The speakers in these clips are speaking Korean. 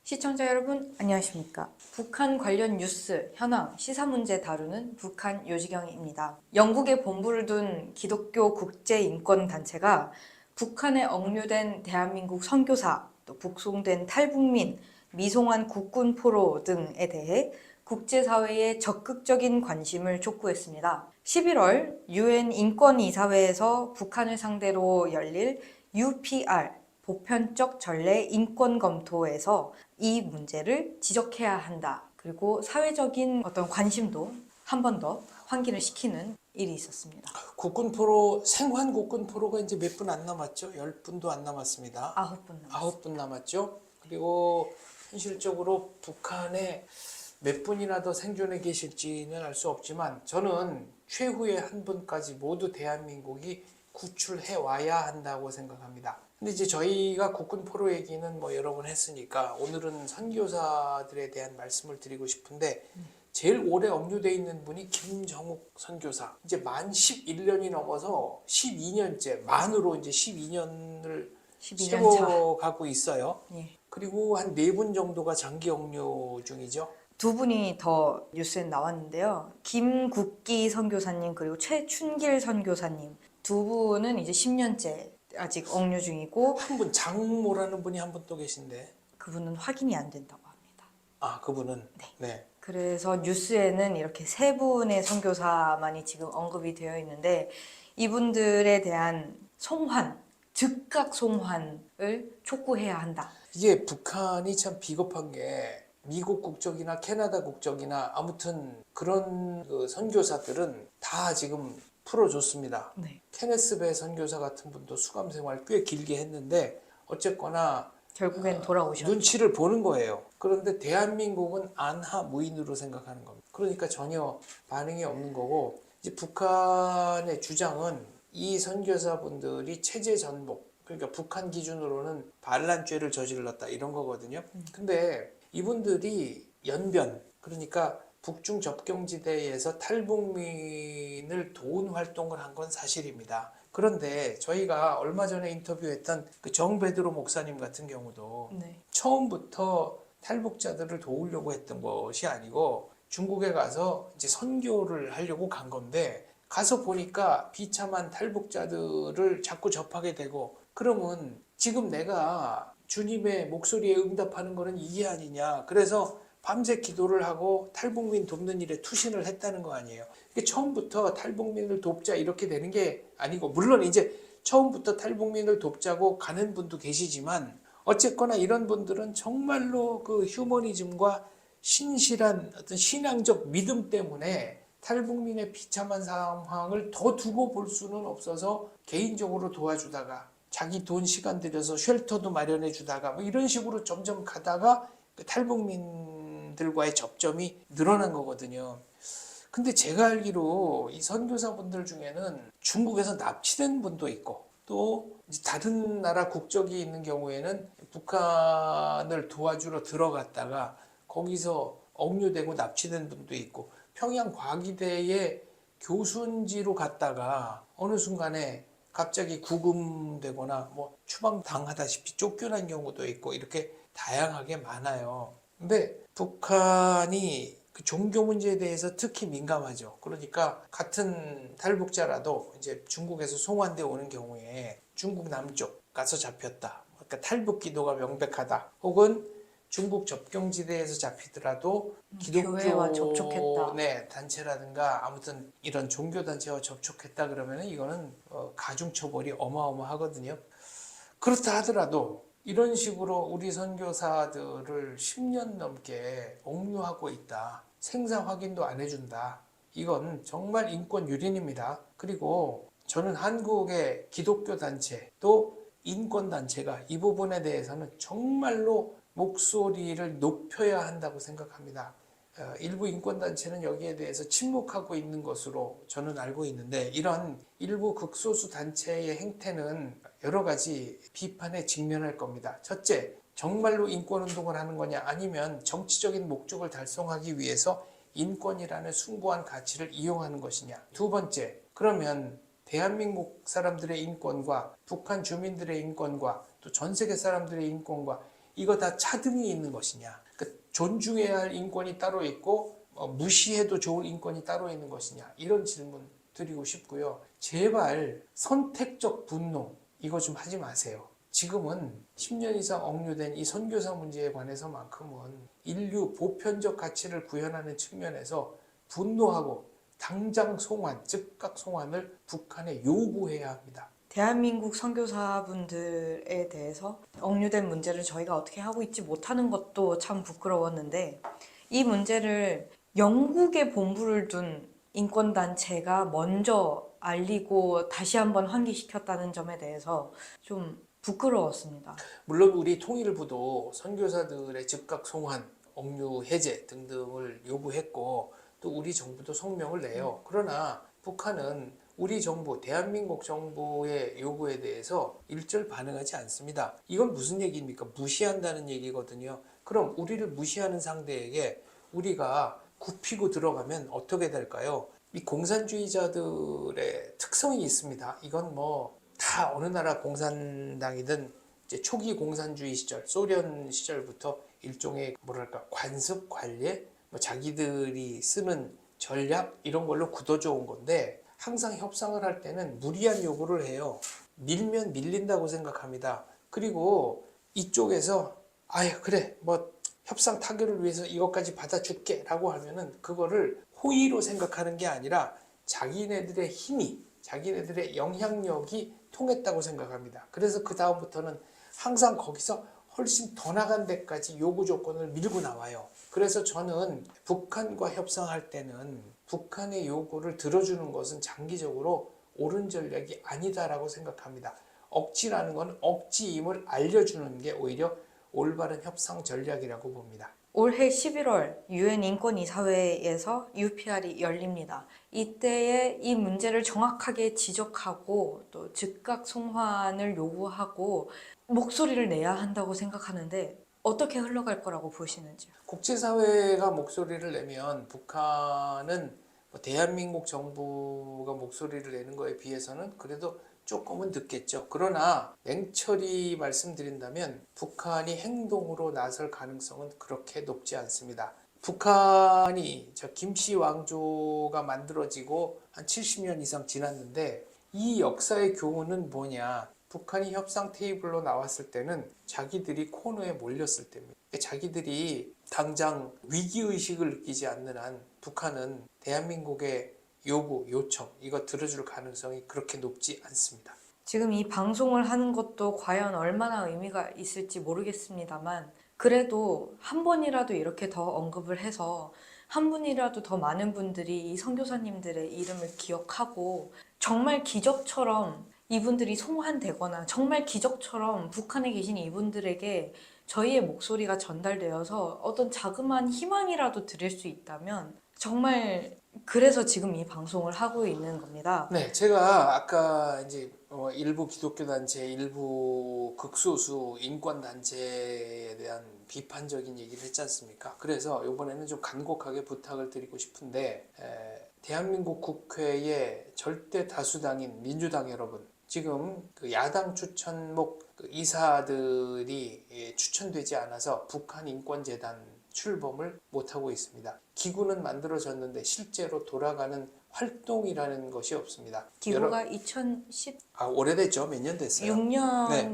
시청자 여러분 안녕하십니까. 북한 관련 뉴스, 현황, 시사 문제 다루는 북한 요지경입니다. 영국에 본부를 둔 기독교 국제인권단체가 북한에 억류된 대한민국 선교사, 또 북송된 탈북민, 미송한 국군 포로 등에 대해 국제사회의 적극적인 관심을 촉구했습니다. 11월 UN 인권이사회에서 북한을 상대로 열릴 UPR 보편적 전례 인권 검토에서 이 문제를 지적해야 한다. 그리고 사회적인 어떤 관심도 한 번 더 환기를 시키는 일이 있었습니다. 국군 포로, 생還국군 포로가 이제 몇 분 안 남았죠. 10분도 안 남았습니다. 9분 남았습니다. 9분 남았죠. 그리고 현실적으로 북한에 몇 분이나 더 생존해 계실지는 알 수 없지만 저는 최후의 한 분까지 모두 대한민국이 구출해 와야 한다고 생각합니다. 근데 이제 저희가 국군 포로 얘기는 뭐 여러 번 했으니까 오늘은 선교사들에 대한 말씀을 드리고 싶은데 제일 오래 억류돼 있는 분이 김정욱 선교사. 이제 만 11년이 넘어서 12년째, 만으로 이제 12년을 12년 차. 세워가고 있어요. 예. 그리고 한 4분 정도가 장기 억류 중이죠. 두 분이 더 뉴스에 나왔는데요. 김국기 선교사님 그리고 최춘길 선교사님 두 분은 이제 10년째 아직 억류 중이고 한 분, 장모라는 분이 한 분 또 계신데. 그분은 확인이 안 된다고 합니다. 아, 그분은? 네. 그래서 뉴스에는 이렇게 세 분의 선교사만이 지금 언급이 되어 있는데 이분들에 대한 송환, 즉각 송환을 촉구해야 한다. 이게 북한이 참 비겁한 게 미국 국적이나 캐나다 국적이나 아무튼 그런 그 선교사들은 다 지금 풀어줬습니다. 네. 케네스 배 선교사 같은 분도 수감 생활 꽤 길게 했는데 어쨌거나 결국엔 돌아오셨죠. 눈치를 보는 거예요. 그런데 대한민국은 안하무인으로 생각하는 겁니다. 그러니까 전혀 반응이 없는 거고 이제 북한의 주장은 이 선교사분들이 체제 전복, 그러니까 북한 기준으로는 반란죄를 저질렀다 이런 거거든요. 근데 이분들이 연변, 그러니까 북중 접경지대에서 탈북민을 도운 활동을 한 건 사실입니다. 그런데 저희가 얼마 전에 인터뷰했던 그 정베드로 목사님 같은 경우도 네. 처음부터 탈북자들을 도우려고 했던 것이 아니고 중국에 가서 이제 선교를 하려고 간 건데 가서 보니까 비참한 탈북자들을 자꾸 접하게 되고 그러면 지금 내가 주님의 목소리에 응답하는 거는 이게 아니냐. 그래서 밤새 기도를 하고 탈북민 돕는 일에 투신을 했다는 거 아니에요. 이게 처음부터 탈북민을 돕자 이렇게 되는 게 아니고 물론 이제 처음부터 탈북민을 돕자고 가는 분도 계시지만 어쨌거나 이런 분들은 정말로 그 휴머니즘과 신실한 어떤 신앙적 믿음 때문에 탈북민의 비참한 상황을 더 두고 볼 수는 없어서 개인적으로 도와주다가 자기 돈 시간 들여서 쉘터도 마련해 주다가 뭐 이런 식으로 점점 가다가 그 탈북민들과의 접점이 늘어난 거거든요. 근데 제가 알기로 이 선교사분들 중에는 중국에서 납치된 분도 있고 또 다른 나라 국적이 있는 경우에는 북한을 도와주러 들어갔다가 거기서 억류되고 납치된 분도 있고 평양과기대의 교순지로 갔다가 어느 순간에 갑자기 구금되거나 뭐 추방당하다시피 쫓겨난 경우도 있고 이렇게 다양하게 많아요. 근데 북한이 그 종교 문제에 대해서 특히 민감하죠. 그러니까 같은 탈북자라도 이제 중국에서 송환돼 오는 경우에 중국 남쪽 가서 잡혔다. 그러니까 탈북 기도가 명백하다. 혹은 중국 접경지대에서 잡히더라도 교회와 기독교 접촉했다. 네, 단체라든가 아무튼 이런 종교 단체와 접촉했다 그러면 이거는 가중 처벌이 어마어마하거든요. 그렇다 하더라도 이런 식으로 우리 선교사들을 10년 넘게 억류하고 있다. 생사 확인도 안 해준다. 이건 정말 인권 유린입니다. 그리고 저는 한국의 기독교 단체 또 인권 단체가 이 부분에 대해서는 정말로 목소리를 높여야 한다고 생각합니다. 일부 인권단체는 여기에 대해서 침묵하고 있는 것으로 저는 알고 있는데 이런 일부 극소수 단체의 행태는 여러 가지 비판에 직면할 겁니다. 첫째, 정말로 인권운동을 하는 거냐 아니면 정치적인 목적을 달성하기 위해서 인권이라는 숭고한 가치를 이용하는 것이냐. 두 번째, 그러면 대한민국 사람들의 인권과 북한 주민들의 인권과 또 전 세계 사람들의 인권과 이거 다 차등이 있는 것이냐? 그러니까 존중해야 할 인권이 따로 있고 무시해도 좋을 인권이 따로 있는 것이냐? 이런 질문 드리고 싶고요. 제발 선택적 분노 이거 좀 하지 마세요. 지금은 10년 이상 억류된 이 선교사 문제에 관해서만큼은 인류 보편적 가치를 구현하는 측면에서 분노하고 당장 송환, 즉각 송환을 북한에 요구해야 합니다. 대한민국 선교사분들에 대해서 억류된 문제를 저희가 어떻게 하고 있지 못하는 것도 참 부끄러웠는데, 이 문제를 영국에 본부를 둔 인권단체가 먼저 알리고 다시 한번 환기시켰다는 점에 대해서 좀 부끄러웠습니다. 물론 우리 통일부도 선교사들의 즉각 송환, 억류 해제 등등을 요구했고 또 우리 정부도 성명을 내요. 그러나 북한은 우리 정부, 대한민국 정부의 요구에 대해서 일절 반응하지 않습니다. 이건 무슨 얘기입니까? 무시한다는 얘기거든요. 그럼 우리를 무시하는 상대에게 우리가 굽히고 들어가면 어떻게 될까요? 이 공산주의자들의 특성이 있습니다. 이건 뭐 다 어느 나라 공산당이든 이제 초기 공산주의 시절, 소련 시절부터 일종의 뭐랄까 관습, 관례, 뭐 자기들이 쓰는 전략 이런 걸로 굳어져 온 건데 항상 협상을 할 때는 무리한 요구를 해요. 밀면 밀린다고 생각합니다. 그리고 이쪽에서 아유 그래 뭐 협상 타결을 위해서 이것까지 받아줄게 라고 하면은 그거를 호의로 생각하는 게 아니라 자기네들의 힘이 자기네들의 영향력이 통했다고 생각합니다. 그래서 그 다음부터는 항상 거기서 훨씬 더 나간 데까지 요구 조건을 밀고 나와요. 그래서 저는 북한과 협상할 때는 북한의 요구를 들어주는 것은 장기적으로 옳은 전략이 아니다라고 생각합니다. 억지라는 건 억지임을 알려주는 게 오히려 올바른 협상 전략이라고 봅니다. 올해 11월 UN 인권이사회에서 UPR이 열립니다. 이때에 이 문제를 정확하게 지적하고 또 즉각 송환을 요구하고 목소리를 내야 한다고 생각하는데 어떻게 흘러갈 거라고 보시는지요? 국제사회가 목소리를 내면 북한은 대한민국 정부가 목소리를 내는 거에 비해서는 그래도 조금은 늦겠죠. 그러나 냉철히 말씀드린다면 북한이 행동으로 나설 가능성은 그렇게 높지 않습니다. 북한이 저 김씨 왕조가 만들어지고 한 70년 이상 지났는데 이 역사의 교훈은 뭐냐? 북한이 협상 테이블로 나왔을 때는 자기들이 코너에 몰렸을 때입니다. 자기들이 당장 위기의식을 느끼지 않는 한 북한은 대한민국의 요구, 요청 이거 들어줄 가능성이 그렇게 높지 않습니다. 지금 이 방송을 하는 것도 과연 얼마나 의미가 있을지 모르겠습니다만 그래도 한 번이라도 이렇게 더 언급을 해서 한 분이라도 더 많은 분들이 이 선교사님들의 이름을 기억하고 정말 기적처럼 이분들이 송환되거나 정말 기적처럼 북한에 계신 이분들에게 저희의 목소리가 전달되어서 어떤 자그마한 희망이라도 드릴 수 있다면 정말 그래서 지금 이 방송을 하고 있는 겁니다. 네, 제가 아까 이제 일부 기독교 단체, 일부 극소수 인권 단체에 대한 비판적인 얘기를 했지 않습니까? 그래서 이번에는 좀 간곡하게 부탁을 드리고 싶은데 대한민국 국회의 절대 다수당인 민주당 여러분, 지금 그 야당 추천목 이사들이 추천되지 않아서 북한 인권재단 출범을 못하고 있습니다. 기구는 만들어졌는데 실제로 돌아가는 활동이라는 것이 없습니다. 기구가 2016년이었나요? 오래됐죠. 몇 년 됐어요. 네.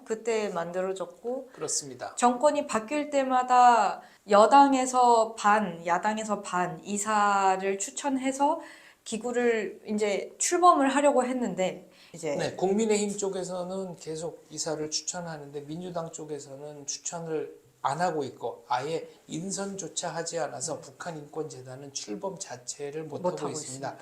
그때 만들어졌고 그렇습니다. 정권이 바뀔 때마다 여당에서 반, 야당에서 반 이사를 추천해서 기구를 이제 출범을 하려고 했는데 이제 네, 국민의힘 쪽에서는 계속 이사를 추천하는데 민주당 쪽에서는 추천을 안 하고 있고 아예 인선조차 하지 않아서 북한 인권재단은 출범 자체를 못하고 있습니다.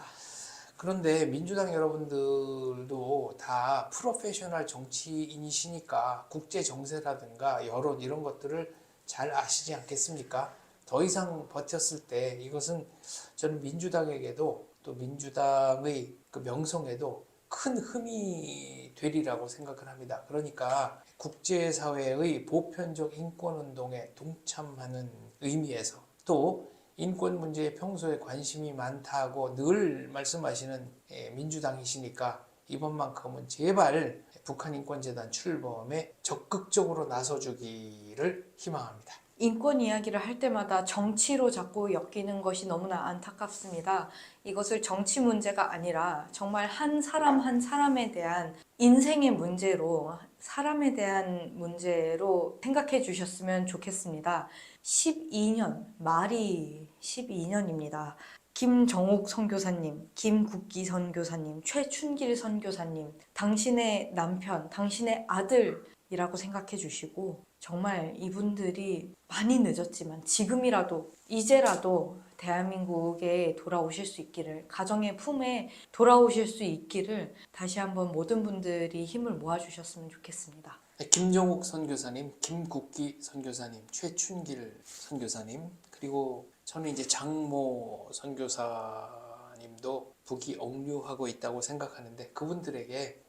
그런데 민주당 여러분들도 다 프로페셔널 정치인이시니까 국제 정세라든가 여론 이런 것들을 잘 아시지 않겠습니까? 더 이상 버텼을 때 이것은 저는 민주당에게도 또 민주당의 그 명성에도 큰 흠이 되리라고 생각을 합니다. 그러니까 국제사회의 보편적 인권운동에 동참하는 의미에서 또 인권 문제에 평소에 관심이 많다고 늘 말씀하시는 민주당이시니까 이번만큼은 제발 북한인권재단 출범에 적극적으로 나서주기를 희망합니다. 인권 이야기를 할 때마다 정치로 자꾸 엮이는 것이 너무나 안타깝습니다. 이것을 정치 문제가 아니라 정말 한 사람 한 사람에 대한 인생의 문제로, 사람에 대한 문제로 생각해 주셨으면 좋겠습니다. 12년, 말이 12년입니다. 김정옥 선교사님, 김국기 선교사님, 최춘길 선교사님, 당신의 남편, 당신의 아들이라고 생각해 주시고, 정말 이분들이 많이 늦었지만 지금이라도, 이제라도 대한민국에 돌아오실 수 있기를, 가정의 품에 돌아오실 수 있기를 다시 한번 모든 분들이 힘을 모아주셨으면 좋겠습니다. 김정욱 선교사님, 김국기 선교사님, 최춘길 선교사님, 그리고 저는 이제 장모 선교사님도 북이 억류하고 있다고 생각하는데 그분들에게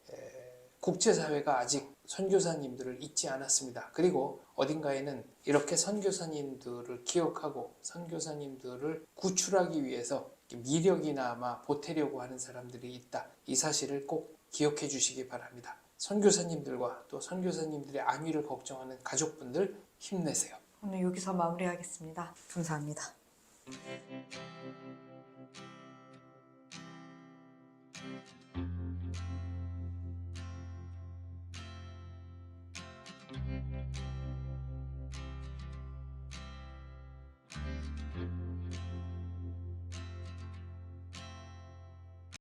국제사회가 아직 선교사님들을 잊지 않았습니다. 그리고 어딘가에는 이렇게 선교사님들을 기억하고 선교사님들을 구출하기 위해서 미력이나마 보태려고 하는 사람들이 있다. 이 사실을 꼭 기억해 주시기 바랍니다. 선교사님들과 또 선교사님들의 안위를 걱정하는 가족분들 힘내세요. 오늘 여기서 마무리하겠습니다. 감사합니다.